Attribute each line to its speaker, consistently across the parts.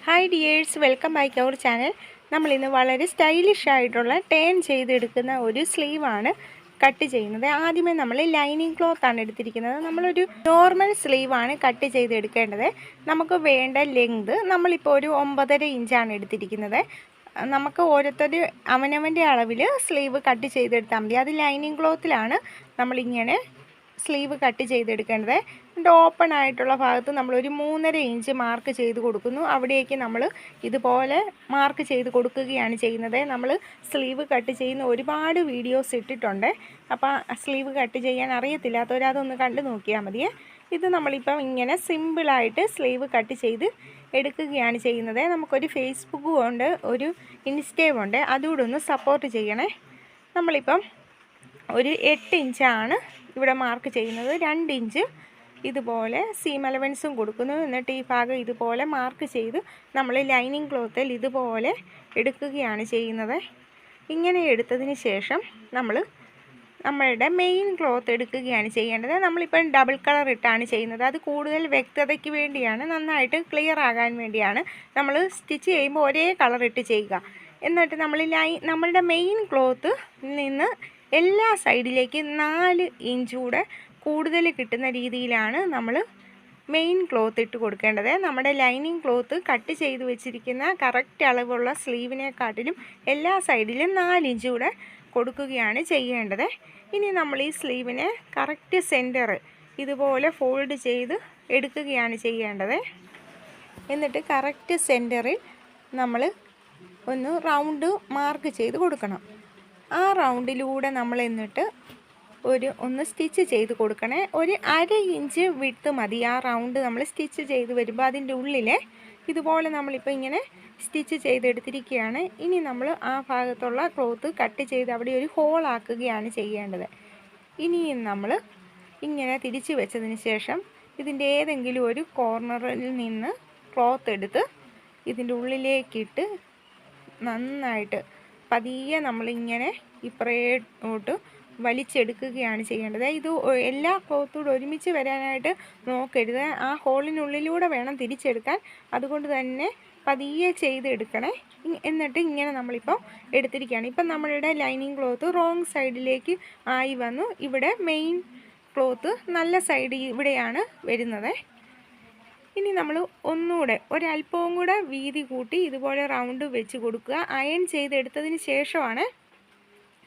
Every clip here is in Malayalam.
Speaker 1: Hi dears, welcome back to our channel. നമ്മളിന്ന് വളരെ സ്റ്റൈലിഷ് ആയിട്ടുള്ള ടേൺ ചെയ്തെടുക്കുന്ന ഒരു സ്ലീവാണ് കട്ട് ചെയ്യുന്നത്. ആദ്യമേ നമ്മൾ ലൈനിങ് ക്ലോത്ത് ആണ് എടുത്തിരിക്കുന്നത്. നമ്മളൊരു നോർമൽ സ്ലീവാണ് കട്ട് ചെയ്തെടുക്കേണ്ടത്. നമുക്ക് വേണ്ട ലെങ്ത് നമ്മളിപ്പോൾ ഒരു 9.5 ഇഞ്ചാണ് എടുത്തിരിക്കുന്നത്. നമുക്ക് ഓരോരുത്തർ അവനവൻ്റെ അളവിൽ സ്ലീവ് കട്ട് ചെയ്തെടുത്താൽ മതി. അത് ലൈനിങ് ക്ലോത്തിലാണ് നമ്മളിങ്ങനെ സ്ലീവ് കട്ട് ചെയ്തെടുക്കേണ്ടത്. ഇതിൻ്റെ ഓപ്പൺ ആയിട്ടുള്ള ഭാഗത്ത് നമ്മളൊരു 3.5 ഇഞ്ച് മാർക്ക് ചെയ്ത് കൊടുക്കുന്നു. അവിടേക്ക് നമ്മൾ ഇതുപോലെ മാർക്ക് ചെയ്ത് കൊടുക്കുകയാണ് ചെയ്യുന്നത്. നമ്മൾ സ്ലീവ് കട്ട് ചെയ്യുന്ന ഒരുപാട് വീഡിയോസ് ഇട്ടിട്ടുണ്ട്. അപ്പോൾ സ്ലീവ് കട്ട് ചെയ്യാൻ അറിയത്തില്ലാത്തവരതൊന്ന് കണ്ടു നോക്കിയാൽ മതിയേ. ഇത് നമ്മളിപ്പം ഇങ്ങനെ സിമ്പിളായിട്ട് സ്ലീവ് കട്ട് ചെയ്ത് എടുക്കുകയാണ് ചെയ്യുന്നത്. നമുക്കൊരു ഫേസ്ബുക്കും ഉണ്ട്, ഒരു ഇൻസ്റ്റയും ഉണ്ട്. അതുകൂടെ ഒന്ന് സപ്പോർട്ട് ചെയ്യണേ. നമ്മളിപ്പം ഒരു 8 ഇഞ്ചാണ് ഇവിടെ മാർക്ക് ചെയ്യുന്നത്. 2 ഇഞ്ച് ഇതുപോലെ സീം അലവൻസും കൊടുക്കുന്നു. എന്നിട്ട് ഈ ഭാഗം ഇതുപോലെ മാർക്ക് ചെയ്ത് നമ്മൾ ലൈനിങ് ക്ലോത്തിൽ ഇതുപോലെ എടുക്കുകയാണ് ചെയ്യുന്നത്. ഇങ്ങനെ എടുത്തതിന് ശേഷം നമ്മളുടെ മെയിൻ ക്ലോത്ത് എടുക്കുകയാണ് ചെയ്യേണ്ടത്. നമ്മളിപ്പം ഡബിൾ കളർ ഇട്ടാണ് ചെയ്യുന്നത്. അത് കൂടുതൽ വ്യക്തതയ്ക്ക് വേണ്ടിയാണ്, നന്നായിട്ട് ക്ലിയർ ആകാൻ വേണ്ടിയാണ് നമ്മൾ സ്റ്റിച്ച് ചെയ്യുമ്പോൾ ഒരേ കളർ ഇട്ട് ചെയ്യുക. എന്നിട്ട് നമ്മളുടെ മെയിൻ ക്ലോത്ത് നിന്ന് എല്ലാ സൈഡിലേക്ക് 4 ഇഞ്ച് കൂടെ കൂടുതൽ കിട്ടുന്ന രീതിയിലാണ് നമ്മൾ മെയിൻ ക്ലോത്ത് ഇട്ട് കൊടുക്കേണ്ടത്. നമ്മുടെ ലൈനിങ് ക്ലോത്ത് കട്ട് ചെയ്ത് വെച്ചിരിക്കുന്ന കറക്റ്റ് അളവുള്ള സ്ലീവിനെക്കാട്ടിലും എല്ലാ സൈഡിലും 4 ഇഞ്ച് കൂടെ കൊടുക്കുകയാണ് ചെയ്യേണ്ടത്. ഇനി നമ്മൾ ഈ സ്ലീവിനെ കറക്റ്റ് സെൻറ്റർ ഇതുപോലെ ഫോൾഡ് ചെയ്ത് എടുക്കുകയാണ് ചെയ്യേണ്ടത്. എന്നിട്ട് കറക്റ്റ് സെൻറ്ററിൽ നമ്മൾ ഒന്ന് റൗണ്ട് മാർക്ക് ചെയ്ത് കൊടുക്കണം. ആ റൗണ്ടിലൂടെ നമ്മൾ എന്നിട്ട് ഒന്ന് സ്റ്റിച്ച് ചെയ്ത് കൊടുക്കണേ. ഒരു 1/2 ഇഞ്ച് വിട്ട് മതി ആ റൗണ്ട് നമ്മൾ സ്റ്റിച്ച് ചെയ്ത് വരുമ്പോൾ. അതിൻ്റെ ഉള്ളിൽ ഇതുപോലെ നമ്മളിപ്പോൾ ഇങ്ങനെ സ്റ്റിച്ച് ചെയ്തെടുത്തിരിക്കുകയാണ്. ഇനി നമ്മൾ ആ ഭാഗത്തുള്ള ക്ലോത്ത് കട്ട് ചെയ്ത് അവിടെ ഒരു ഹോൾ ആക്കുകയാണ് ചെയ്യേണ്ടത്. ഇനിയും നമ്മൾ ഇങ്ങനെ തിരിച്ച് വെച്ചതിന് ശേഷം ഇതിൻ്റെ ഏതെങ്കിലും ഒരു കോർണറിൽ നിന്ന് ക്ലോത്ത് എടുത്ത് ഇതിൻ്റെ ഉള്ളിലേക്കിട്ട് നന്നായിട്ട് പതിയെ നമ്മളിങ്ങനെ ഇപ്പുറത്തോട്ട് വലിച്ചെടുക്കുകയാണ് ചെയ്യേണ്ടത്. ഇത് എല്ലാ ക്ലോത്തൂടെ ഒരുമിച്ച് വരാനായിട്ട് നോക്കരുത്. ആ ഹോളിനുള്ളിലൂടെ വേണം തിരിച്ചെടുക്കാൻ. അതുകൊണ്ട് തന്നെ പതിയെ ചെയ്തെടുക്കണേ. എന്നിട്ട് ഇങ്ങനെ നമ്മളിപ്പോൾ എടുത്തിരിക്കുകയാണ്. ഇപ്പം നമ്മളുടെ ലൈനിങ് ക്ലോത്ത് റോങ് സൈഡിലേക്ക് ആയി വന്നു. ഇവിടെ മെയിൻ ക്ലോത്ത് നല്ല സൈഡ് ഇവിടെയാണ് വരുന്നത്. ഇനി നമ്മൾ ഒന്നുകൂടെ ഒരല്പവും കൂടെ വീതി കൂട്ടി ഇതുപോലെ റൗണ്ട് വെച്ച് കൊടുക്കുക. അയൺ ചെയ്തെടുത്തതിന് ശേഷമാണ്,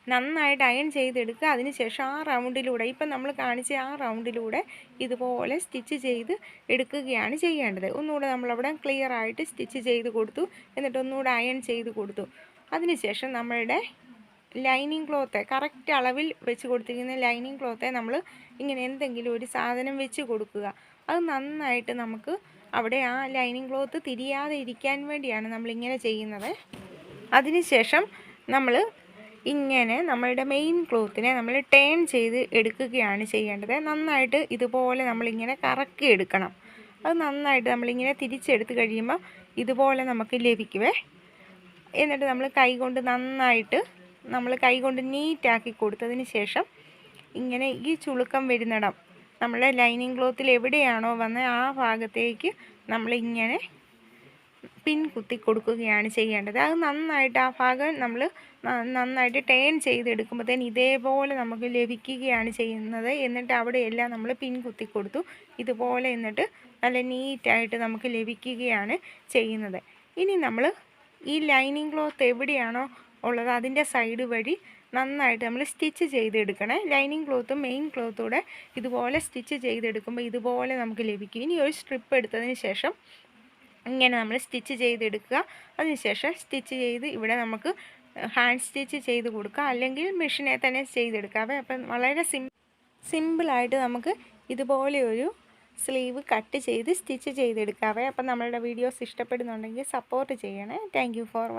Speaker 1: നന്നായിട്ട് അയൺ ചെയ്തെടുക്കുക. അതിന് ശേഷം ആ റൗണ്ടിലൂടെ ഇപ്പം നമ്മൾ കാണിച്ച ആ റൗണ്ടിലൂടെ ഇതുപോലെ സ്റ്റിച്ച് ചെയ്ത് എടുക്കുകയാണ് ചെയ്യേണ്ടത്. ഒന്നുകൂടെ നമ്മളവിടെ ക്ലിയർ ആയിട്ട് സ്റ്റിച്ച് ചെയ്ത് കൊടുത്തു. എന്നിട്ട് ഒന്നുകൂടെ അയൺ ചെയ്ത് കൊടുത്തു. അതിനുശേഷം നമ്മളുടെ ലൈനിങ് ക്ലോത്ത് കറക്റ്റ് അളവിൽ വെച്ച് കൊടുത്തിരിക്കുന്ന ലൈനിങ് ക്ലോത്തെ നമ്മൾ ഇങ്ങനെ എന്തെങ്കിലും ഒരു സാധനം വെച്ച് കൊടുക്കുക. അത് നന്നായിട്ട് നമുക്ക് അവിടെ ആ ലൈനിങ് ക്ലോത്ത് തിരിയാതെ ഇരിക്കാൻ വേണ്ടിയാണ് നമ്മളിങ്ങനെ ചെയ്യുന്നത്. അതിനുശേഷം നമ്മൾ ഇങ്ങനെ നമ്മളുടെ മെയിൻ ക്ലോത്തിനെ നമ്മൾ ടേൺ ചെയ്ത് എടുക്കുകയാണ് ചെയ്യേണ്ടത്. നന്നായിട്ട് ഇതുപോലെ നമ്മളിങ്ങനെ കറക്കി എടുക്കണം. അത് നന്നായിട്ട് നമ്മളിങ്ങനെ തിരിച്ചെടുത്ത് കഴിയുമ്പോൾ ഇതുപോലെ നമുക്ക് ലഭിക്കുവേ. എന്നിട്ട് നമ്മൾ കൈകൊണ്ട് നീറ്റാക്കി കൊടുത്തതിന് ശേഷം ഇങ്ങനെ ഈ ചുളുക്കം വരുന്നിടം നമ്മളെ ലൈനിങ് ക്ലോത്തിൽ എവിടെയാണോ വന്നത് ആ ഭാഗത്തേക്ക് നമ്മളിങ്ങനെ പിൻ കുത്തി കൊടുക്കുകയാണ് ചെയ്യേണ്ടത്. അത് നന്നായിട്ട് ആ ഭാഗം നമ്മൾ നന്നായിട്ട് ടേൺ ചെയ്തെടുക്കുമ്പോഴത്തേന് ഇതേപോലെ നമുക്ക് ലഭിക്കുകയാണ് ചെയ്യുന്നത്. എന്നിട്ട് അവിടെയെല്ലാം നമ്മൾ പിൻ കുത്തി കൊടുത്തു ഇതുപോലെ. എന്നിട്ട് നല്ല നീറ്റായിട്ട് നമുക്ക് ലഭിക്കുകയാണ് ചെയ്യുന്നത്. ഇനി നമ്മൾ ഈ ലൈനിങ് ക്ലോത്ത് എവിടെയാണോ ഉള്ളത് അതിൻ്റെ സൈഡ് വഴി നന്നായിട്ട് നമ്മൾ സ്റ്റിച്ച് ചെയ്തെടുക്കണേ. ലൈനിങ് ക്ലോത്തും മെയിൻ ക്ലോത്തൂടെ ഇതുപോലെ സ്റ്റിച്ച് ചെയ്തെടുക്കുമ്പോൾ ഇതുപോലെ നമുക്ക് ലഭിക്കും. ഇനി ഒരു സ്ട്രിപ്പ് എടുത്തതിന് ശേഷം ഇങ്ങനെ നമ്മൾ സ്റ്റിച്ച് ചെയ്തെടുക്കുക. അതിനുശേഷം സ്റ്റിച്ച് ചെയ്ത് ഇവിടെ നമുക്ക് ഹാൻഡ് സ്റ്റിച്ച് ചെയ്ത് കൊടുക്കുക, അല്ലെങ്കിൽ മെഷീനെ തന്നെ ചെയ്തെടുക്കാവേ. അപ്പം വളരെ സിമ്പിളായിട്ട് നമുക്ക് ഇതുപോലെ ഒരു സ്ലീവ് കട്ട് ചെയ്ത് സ്റ്റിച്ച് ചെയ്തെടുക്കാവേ. അപ്പം നമ്മളുടെ വീഡിയോസ് ഇഷ്ടപ്പെടുന്നുണ്ടെങ്കിൽ സപ്പോർട്ട് ചെയ്യണേ. Thank you for